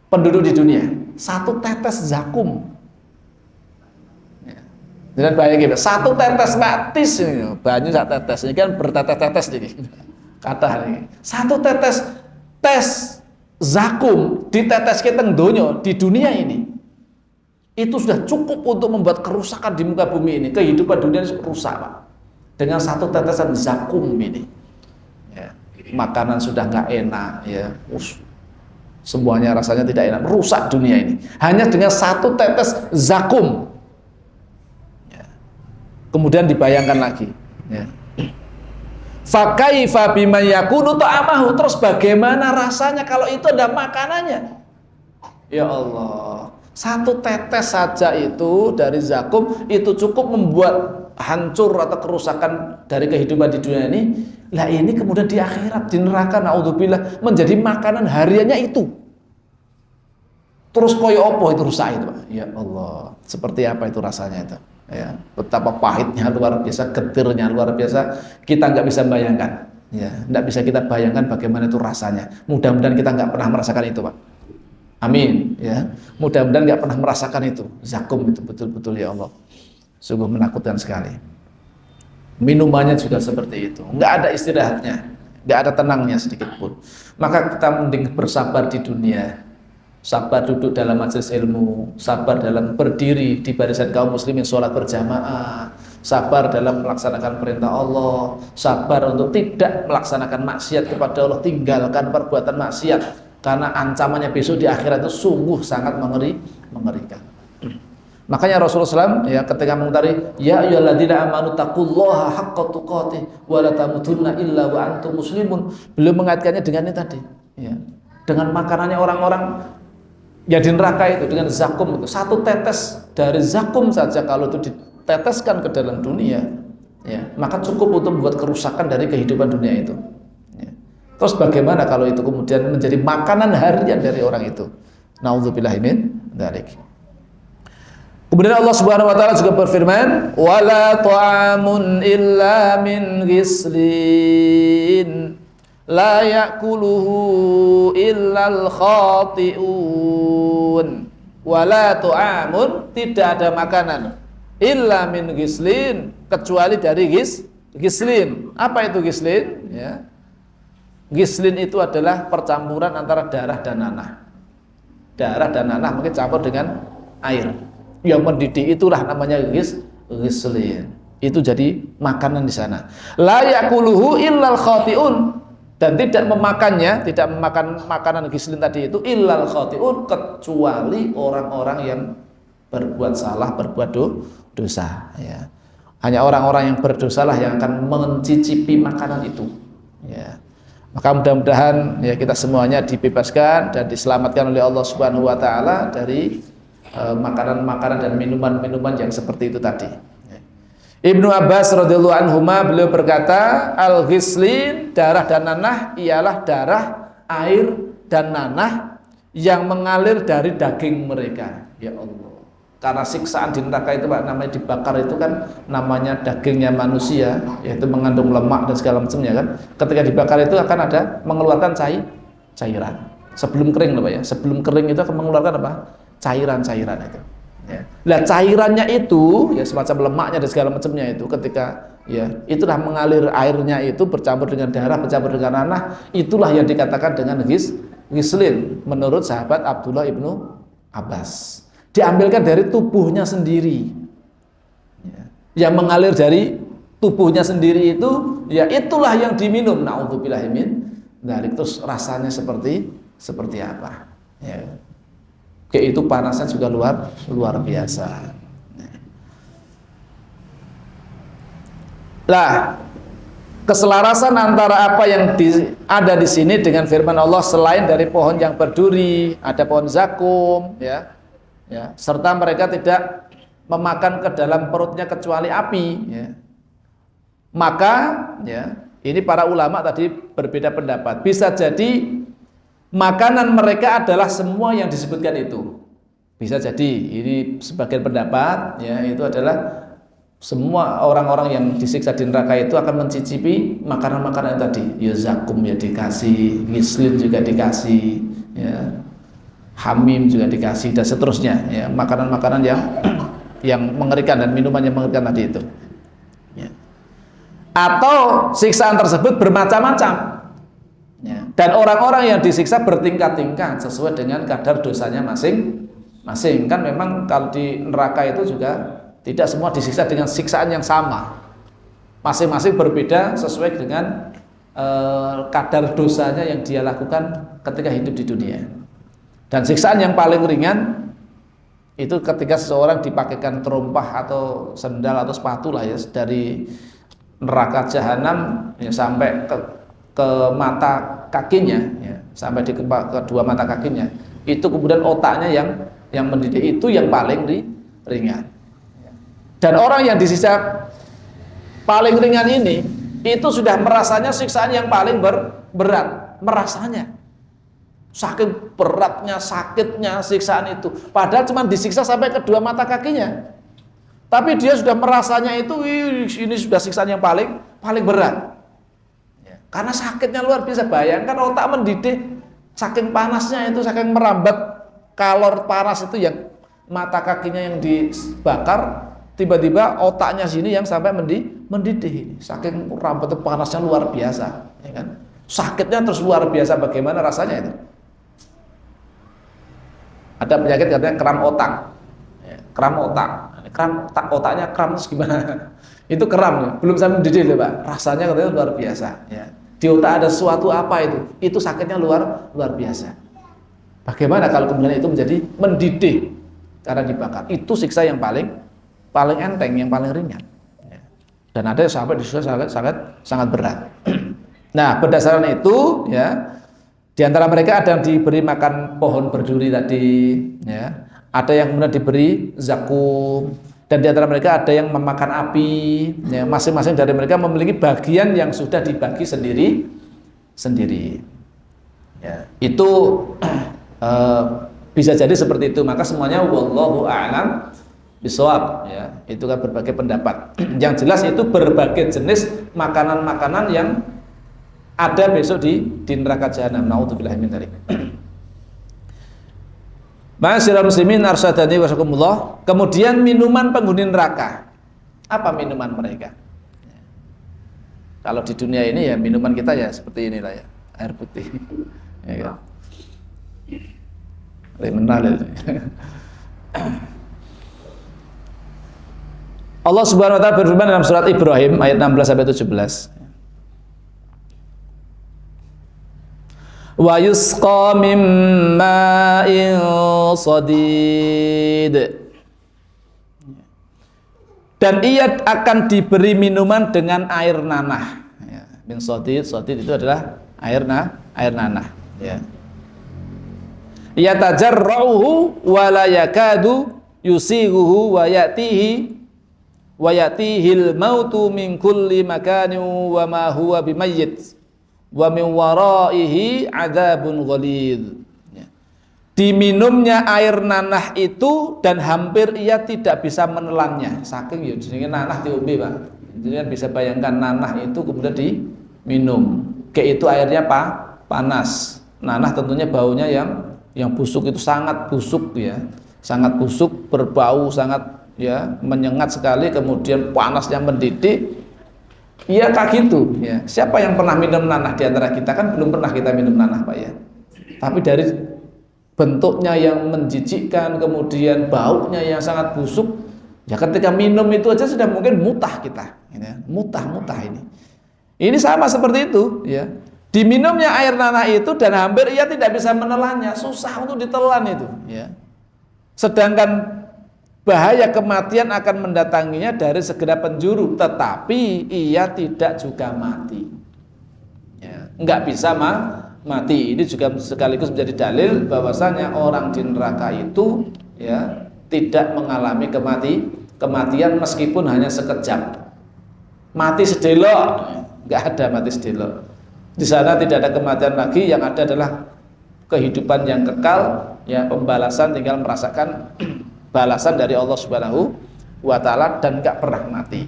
[SPEAKER 1] penduduk di dunia. Satu tetes zakum ya. Dan bayangin satu tetes matis ini, banyak sak tetes ini kan bertetes-tetes ini kata ini. Satu tetes tes zakum diteteskan teng donya di dunia ini, itu sudah cukup untuk membuat kerusakan di muka bumi ini. Kehidupan dunia ini rusak Pak, dengan satu tetesan zakum ini ya. Makanan sudah nggak enak ya, semuanya rasanya tidak enak, rusak dunia ini hanya dengan satu tetes zakum ya. Kemudian dibayangkan lagi ya, fakaifa bima yakunu ta'amahu, terus bagaimana rasanya kalau itu ada makanannya. Ya Allah, satu tetes saja itu dari zakum itu cukup membuat hancur atau kerusakan dari kehidupan di dunia ini. Lah ini kemudian di akhirat, di neraka, naudzubillah, menjadi makanan hariannya itu. Terus koyo opo itu rusak itu Pak. Ya Allah, seperti apa itu rasanya itu ya, betapa pahitnya luar biasa, getirnya luar biasa, kita nggak bisa bayangkan ya, nggak bisa kita bayangkan bagaimana itu rasanya. Mudah-mudahan kita nggak pernah merasakan itu Pak, amin ya, mudah-mudahan nggak pernah merasakan itu zakum itu, betul-betul ya Allah, sungguh menakutkan sekali. Minumannya juga seperti itu, nggak ada istirahatnya, nggak ada tenangnya sedikit pun. Maka kita mending bersabar di dunia, sabar duduk dalam majelis ilmu, sabar dalam berdiri di barisan kaum muslimin sholat berjamaah, sabar dalam melaksanakan perintah Allah, sabar untuk tidak melaksanakan maksiat kepada Allah, tinggalkan perbuatan maksiat, karena ancamannya besok di akhirat itu sungguh sangat mengerikan. Makanya Rasulullah SAW ya ketika mengomentari ya ayyuhalladzina amanu taqullaha haqqa tuqatih wa la tamutunna illa wa antum muslimun, beliau mengaitkannya dengan ini tadi ya, dengan makanannya orang-orang ya di neraka itu, dengan zakum itu. Satu tetes dari zakum saja kalau itu diteteskan ke dalam dunia ya, maka cukup untuk membuat kerusakan dari kehidupan dunia itu ya. Terus bagaimana kalau itu kemudian menjadi makanan harian dari orang itu? Nauzubillahi min dzalik. Kemudian Allah Subhanahu wa taala juga berfirman, wala ta'amun illa min ghislin la ya'kuluhu illal khati'un. Wala ta'amun, tidak ada makanan illa min ghislin, kecuali dari ghislin. Apa itu ghislin ya? Ghislin itu adalah percampuran antara darah dan nanah. Darah dan nanah mungkin campur dengan air. Yang mendidih itulah namanya ghislin. Itu jadi makanan di sana. La yaquluhu illal khati'un, dan tidak memakannya, tidak memakan makanan ghislin tadi itu illal khati'un, kecuali orang-orang yang berbuat salah, berbuat dosa ya. Hanya orang-orang yang berdosalah yang akan mencicipi makanan itu ya. Maka mudah-mudahan ya kita semuanya dibebaskan dan diselamatkan oleh Allah Subhanahu wa taala dari makanan-makanan dan minuman-minuman yang seperti itu tadi. Ibnu Abbas radhiyallahu anhuma beliau berkata, al-ghislin, darah dan nanah ialah darah, air dan nanah yang mengalir dari daging mereka. Ya Allah. Karena siksaan di neraka itu Pak, namanya dibakar itu kan namanya dagingnya manusia, yaitu mengandung lemak dan segala macamnya kan. Ketika dibakar itu akan ada mengeluarkan cairan. Sebelum kering loh Pak ya. Sebelum kering itu akan mengeluarkan apa? Cairan-cairan itu. Ya. Nah cairannya itu ya semacam lemaknya dan segala macamnya itu ketika ya itulah mengalir airnya itu bercampur dengan darah, bercampur dengan nanah, itulah yang dikatakan dengan ghislin menurut sahabat Abdullah ibnu Abbas. Diambilkan dari tubuhnya sendiri ya. Yang mengalir dari tubuhnya sendiri itu ya itulah yang diminum. Na'udzubillahi min dzalik. Terus rasanya seperti apa ya. Kayak itu panasnya juga luar biasa. Lah, keselarasan antara apa yang ada di sini dengan firman Allah selain dari pohon yang berduri, ada pohon zakum, ya, serta mereka tidak memakan ke dalam perutnya kecuali api, ya. Maka, ya, ini para ulama tadi berbeda pendapat. Bisa jadi makanan mereka adalah semua yang disebutkan itu. Bisa jadi ini sebagian pendapat ya itu adalah semua orang-orang yang disiksa di neraka itu akan mencicipi makanan-makanan yang tadi. Ya zakum ya dikasih, ghislin juga dikasih, ya. Hamim juga dikasih dan seterusnya ya, makanan-makanan yang mengerikan dan minuman yang mengerikan tadi itu. Ya. Atau siksaan tersebut bermacam-macam. Ya. Dan orang-orang yang disiksa bertingkat-tingkat sesuai dengan kadar dosanya masing-masing. Kan memang kalau di neraka itu juga tidak semua disiksa dengan siksaan yang sama. Masing-masing berbeda sesuai dengan kadar dosanya yang dia lakukan ketika hidup di dunia. Dan siksaan yang paling ringan itu ketika seseorang dipakaikan terompah atau sendal atau sepatu lah ya dari neraka jahanam ya, sampai ke mata kakinya ya, sampai di kedua mata kakinya itu kemudian otaknya yang mendidih, itu yang paling ringan. Dan orang yang disiksa paling ringan ini itu sudah merasanya siksaan yang paling berat, merasanya saking beratnya, sakitnya siksaan itu, padahal cuma disiksa sampai kedua mata kakinya, tapi dia sudah merasanya itu ini sudah siksaan yang paling berat. Karena sakitnya luar biasa. Bayangkan otak mendidih saking panasnya itu, saking merambat kalor panas itu yang mata kakinya yang dibakar, tiba-tiba otaknya sini yang sampai mendidih ini. Saking merambat panasnya luar biasa, ya kan? Sakitnya terus luar biasa. Bagaimana rasanya itu? Ada penyakit katanya kram otak. Ya, kram otak. Otaknya kram terus gimana? Itu kram ya, belum sampai mendidih loh Pak. Rasanya katanya luar biasa ya. Di otak ada sesuatu apa itu sakitnya luar biasa. Bagaimana kalau kemudian itu menjadi mendidih karena dibakar? Itu siksa yang paling enteng, yang paling ringan ya. Dan ada yang sampai disiksa sangat berat. Nah berdasarkan itu ya, di antara mereka ada yang diberi makan pohon berduri tadi ya, ada yang kemudian diberi zakum, dan di antara mereka ada yang memakan api ya, masing-masing dari mereka memiliki bagian yang sudah dibagi sendiri ya. Itu bisa jadi seperti itu. Maka semuanya wallahu a'lam bishawab ya. Itu kan berbagai pendapat. Yang jelas itu berbagai jenis makanan-makanan yang ada besok di neraka jahanam. Na'udzubillahi min dzalik. Ma'asyiral muslimin arsyadani wasakumullah. Kemudian minuman penghuni neraka. Apa minuman mereka? Kalau di dunia ini ya minuman kita ya seperti inilah ya, air putih. Ya kan? Mineral. Allah Subhanahu wa taala berfirman dalam surat Ibrahim ayat 16 sampai 17. Wa yusqa min ma'in sadid. Dan ia akan diberi minuman dengan air nanah. Min sadid itu adalah air nanah, ya. Yatajarra'uhu wa la yakadu yusighuhu wa ya'tihil mautu min kulli makanin wa ma huwa bimayyit wa min waraihi adzabun ghalidh. Diminumnya air nanah itu dan hampir ia tidak bisa menelannya, saking ya jenenge nanah diombe, Pak. Jadi bisa bayangkan nanah itu kemudian diminum. Kayak itu airnya panas. Nanah tentunya baunya yang busuk, itu sangat busuk ya. Sangat busuk, berbau sangat ya, menyengat sekali, kemudian panasnya mendidih. Iya kayak gitu ya. Siapa yang pernah minum nanah di antara kita? Kan belum pernah kita minum nanah, Pak ya. Tapi dari bentuknya yang menjijikkan, kemudian baunya yang sangat busuk, ya ketika minum itu aja sudah mungkin mutah kita, ya. Mutah ini. Ini sama seperti itu, ya. Diminumnya air nanah itu dan hampir ia tidak bisa menelannya, susah untuk ditelan itu, ya. Sedangkan bahaya kematian akan mendatanginya dari segala penjuru, tetapi ia tidak juga mati, ya. Enggak bisa mati. Ini juga sekaligus menjadi dalil bahwasanya orang di neraka itu ya tidak mengalami kematian meskipun hanya sekejap. Mati sedelok, enggak ada mati sedelok. Di sana tidak ada kematian lagi, yang ada adalah kehidupan yang kekal, ya, pembalasan, tinggal merasakan balasan dari Allah Subhanahu wa taala dan enggak pernah mati.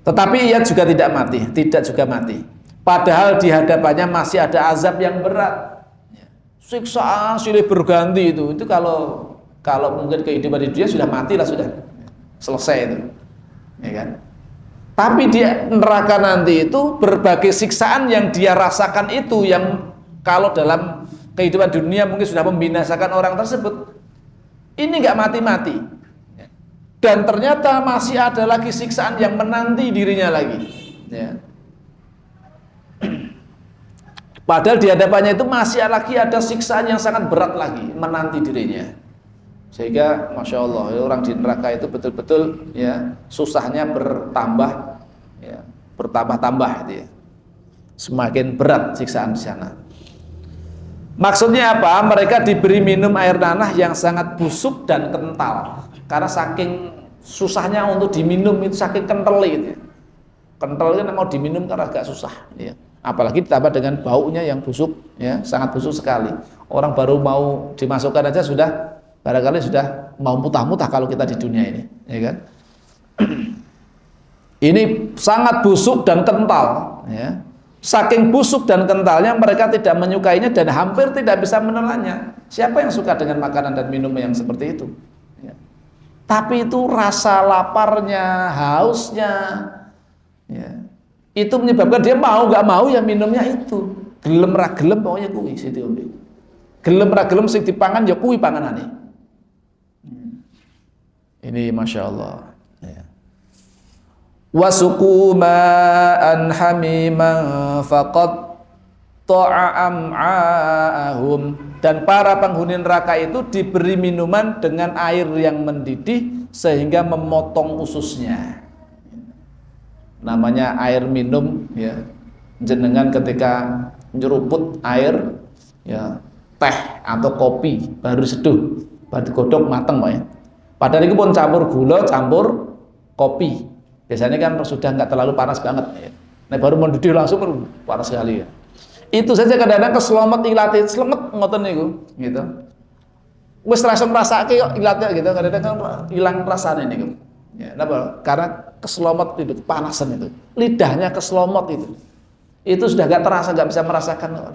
[SPEAKER 1] Tetapi ia juga tidak mati. Padahal di hadapannya masih ada azab yang berat, siksaan silih berganti itu kalau mungkin kehidupan di dunia sudah mati lah, sudah selesai itu, ya kan? Tapi di neraka nanti itu berbagai siksaan yang dia rasakan itu, yang kalau dalam kehidupan dunia mungkin sudah membinasakan orang tersebut, ini nggak mati-mati, dan ternyata masih ada lagi siksaan yang menanti dirinya lagi, ya. Padahal di hadapannya itu masih lagi ada siksaan yang sangat berat lagi menanti dirinya. Sehingga Masya Allah, orang di neraka itu betul-betul ya susahnya bertambah, ya, bertambah-tambah itu ya. Semakin berat siksaan di sana. Maksudnya apa? Mereka diberi minum air nanah yang sangat busuk dan kental. Karena saking susahnya untuk diminum itu, saking kental itu. Kental itu mau diminum karena agak susah, ya. Apalagi ditambah dengan baunya yang busuk, ya, sangat busuk sekali. Orang baru mau dimasukkan aja sudah barangkali sudah mau mutah-mutah kalau kita di dunia ini, ya kan? Ini sangat busuk dan kental, ya. Saking busuk dan kentalnya mereka tidak menyukainya dan hampir tidak bisa menelannya. Siapa yang suka dengan makanan dan minum yang seperti itu? Ya. Tapi itu rasa laparnya, hausnya, ya, itu menyebabkan dia mau nggak mau ya minumnya itu. Gelem ra gelem pokoknya kuwi sing diombe. Gelem ra gelem sing dipangan ya kuwi panganane. Ini Masya Allah, ya. Wasuqu ma'an hamiman faqad ta'am'ahum, dan para penghuni neraka itu diberi minuman dengan air yang mendidih sehingga memotong ususnya. Namanya air minum, ya. Jenengan ketika nyeruput air, ya, teh atau kopi baru seduh, baru digodok mateng, Pak ya. Padahal itu pun campur gula, campur kopi. Biasanya kan sudah nggak terlalu panas banget, ya. Nah baru mendidih langsung panas sekali, ya. Itu saja kadang-kadang keselomet ilate slemet ngoten niku, gitu. Wis langsung rasake kok ilate gitu, kadang-kadang hilang rasane niku. Ya, kenapa? Karena keselomot itu, panasan itu, lidahnya keselomot itu sudah gak terasa, gak bisa merasakan.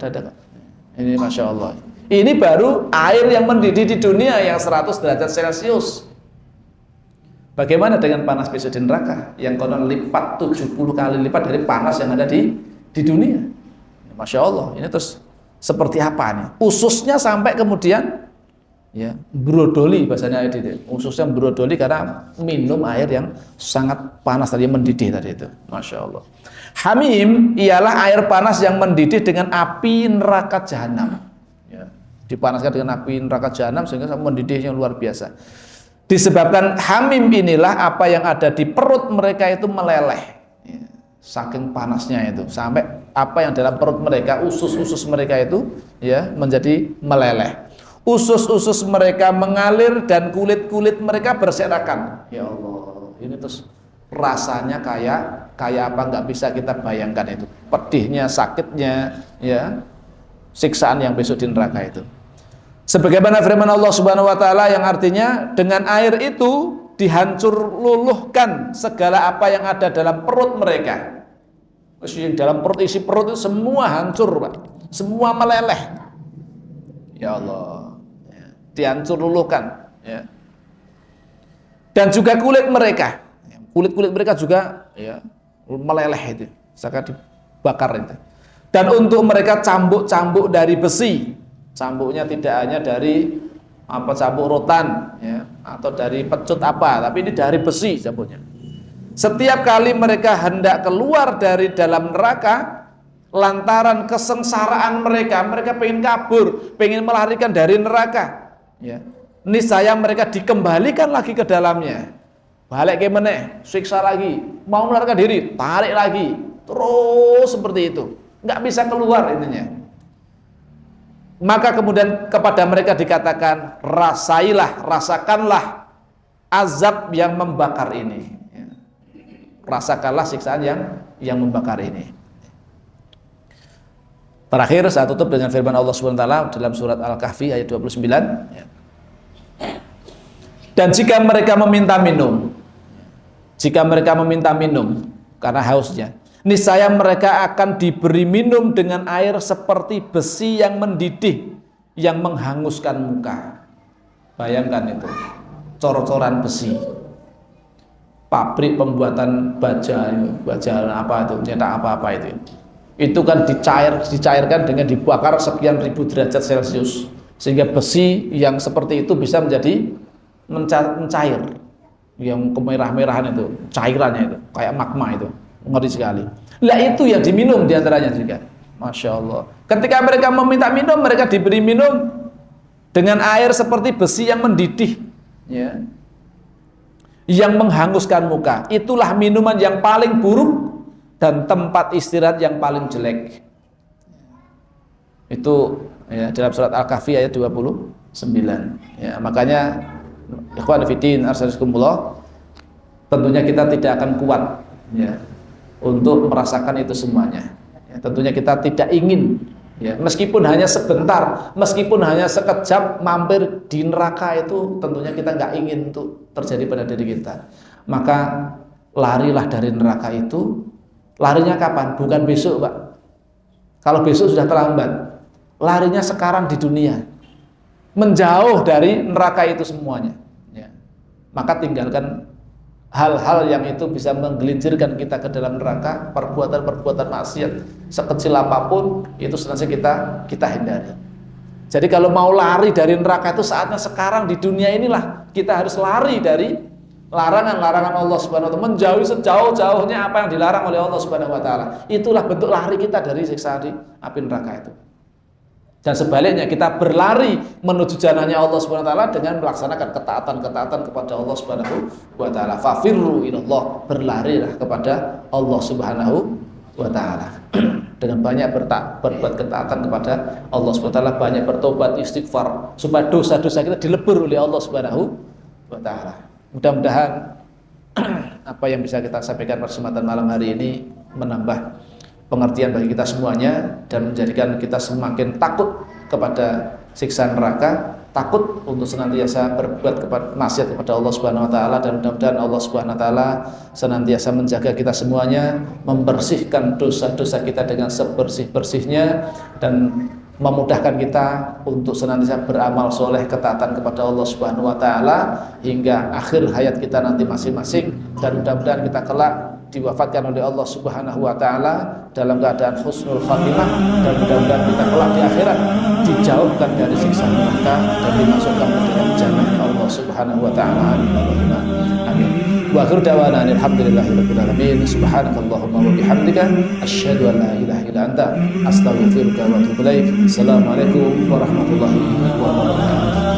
[SPEAKER 1] Ini Masya Allah. Ini baru air yang mendidih di dunia yang 100 derajat Celcius. Bagaimana dengan panas besok di neraka yang konon lipat 70 kali lipat dari panas yang ada di dunia? Masya Allah. Ini terus seperti apa nih? Ususnya sampai kemudian, ya, brodoli bahasanya itu. Ususnya brodoli karena minum air yang sangat panas tadi, mendidih tadi itu. Masya Allah. Hamim ialah air panas yang mendidih dengan api neraka jahanam, ya. Dipanaskan dengan api neraka jahanam sehingga mendidihnya luar biasa. Disebabkan hamim inilah apa yang ada di perut mereka itu meleleh, ya. saking panasnya itu, sampai apa yang dalam perut mereka, usus-usus mereka itu ya menjadi meleleh. Usus-usus mereka mengalir dan kulit-kulit mereka berserakan. Ya Allah, ini terus rasanya kayak apa nggak bisa kita bayangkan itu. Pedihnya, sakitnya, ya, siksaan yang besok di neraka itu. Sebagaimana firman Allah Subhanahu wa taala yang artinya dengan air itu dihancur luluhkan segala apa yang ada dalam perut mereka. Dalam perut, isi perut itu semua hancur, Pak. Semua meleleh. Ya Allah, ya, dihancur luluhkan, ya. Dan juga kulit mereka. Kulit-kulit mereka juga ya meleleh itu, sangat dibakar itu. Dan untuk mereka cambuk-cambuk dari besi. Cambuknya tidak hanya dari cambuk rotan ya, atau dari pecut apa, tapi ini dari besi cambuknya. Setiap kali mereka hendak keluar dari dalam neraka lantaran kesengsaraan mereka pengen kabur, pengen melarikan dari neraka ya. Niscaya mereka dikembalikan lagi ke dalamnya. Balik ke meneh, siksa lagi, mau melarikan diri, tarik lagi, terus seperti itu, nggak bisa keluar intinya. Maka kemudian kepada mereka dikatakan, rasakanlah azab yang membakar ini. Rasakanlah siksaan yang membakar ini. Terakhir saya tutup dengan firman Allah SWT dalam surat Al-Kahfi ayat 29. Dan jika mereka meminta minum karena hausnya, niscaya mereka akan diberi minum dengan air seperti besi yang mendidih, yang menghanguskan muka. Bayangkan itu, cor-coran besi, pabrik pembuatan baja apa itu, cetak apa itu kan dicairkan dengan dibakar sekian ribu derajat Celcius, sehingga besi yang seperti itu bisa menjadi mencair, yang kemerah-merahan itu, cairannya itu, kayak magma itu. Ngeri sekali. Lah itu yang diminum diantaranya juga. Masya Allah. Ketika mereka meminta minum, mereka diberi minum dengan air seperti besi yang mendidih, ya, yang menghanguskan muka. Itulah minuman yang paling buruk dan tempat istirahat yang paling jelek. Itu ya, dalam surat Al-Kahfi ayat 29. Ya, makanya ikhwan fillah arsyadakumullah, tentunya kita tidak akan kuat ya untuk merasakan itu semuanya. Ya, tentunya kita tidak ingin, ya, meskipun hanya sebentar, meskipun hanya sekejap mampir di neraka itu, tentunya kita nggak ingin untuk terjadi pada diri kita. Maka larilah dari neraka itu. Larinya kapan? Bukan besok, Pak. Kalau besok sudah terlambat. Larinya sekarang di dunia, menjauh dari neraka itu semuanya. Ya. Maka tinggalkan hal-hal yang itu bisa menggelincirkan kita ke dalam neraka, perbuatan-perbuatan maksiat sekecil apapun itu senantiasa kita hindari. Jadi kalau mau lari dari neraka itu saatnya sekarang di dunia inilah kita harus lari dari larangan-larangan Allah Subhanahu wa taala, menjauhi sejauh-jauhnya apa yang dilarang oleh Allah Subhanahu wa taala. Itulah bentuk lari kita dari siksa di api neraka itu. Dan sebaliknya kita berlari menuju jalannya Allah Subhanahu wa taala dengan melaksanakan ketaatan-ketaatan kepada Allah Subhanahu wa taala. Fafirru ilallah, berlarilah kepada Allah Subhanahu wa taala. Dengan banyak berbuat ketaatan kepada Allah Subhanahu wa taala, banyak bertobat, istighfar supaya dosa-dosa kita dilebur oleh Allah Subhanahu wa taala. Mudah-mudahan apa yang bisa kita sampaikan pada kesempatan malam hari ini menambah pengertian bagi kita semuanya dan menjadikan kita semakin takut kepada siksa neraka, takut untuk senantiasa berbuat maksiat kepada Allah Subhanahu wa taala, dan mudah-mudahan Allah Subhanahu wa taala senantiasa menjaga kita semuanya, membersihkan dosa-dosa kita dengan sebersih-bersihnya dan memudahkan kita untuk senantiasa beramal soleh ketaatan kepada Allah Subhanahu wa taala hingga akhir hayat kita nanti masing-masing, dan mudah-mudahan kita kelak diwafatkan oleh Allah Subhanahu wa taala dalam keadaan husnul khatimah, dan mudah-mudahan kita kelak di akhirat dijauhkan dari siksa neraka dan dimasukkan ke dalam jannah Allah Subhanahu wa taala. Amin. Wa akhiru da'wana alhamdulillahirabbil alamin. Subhanakallahumma wa bihamdika asyhadu an la ilaha illa anta astaghfiruka wa atubu ilaik. Assalamualaikum warahmatullahi wabarakatuh.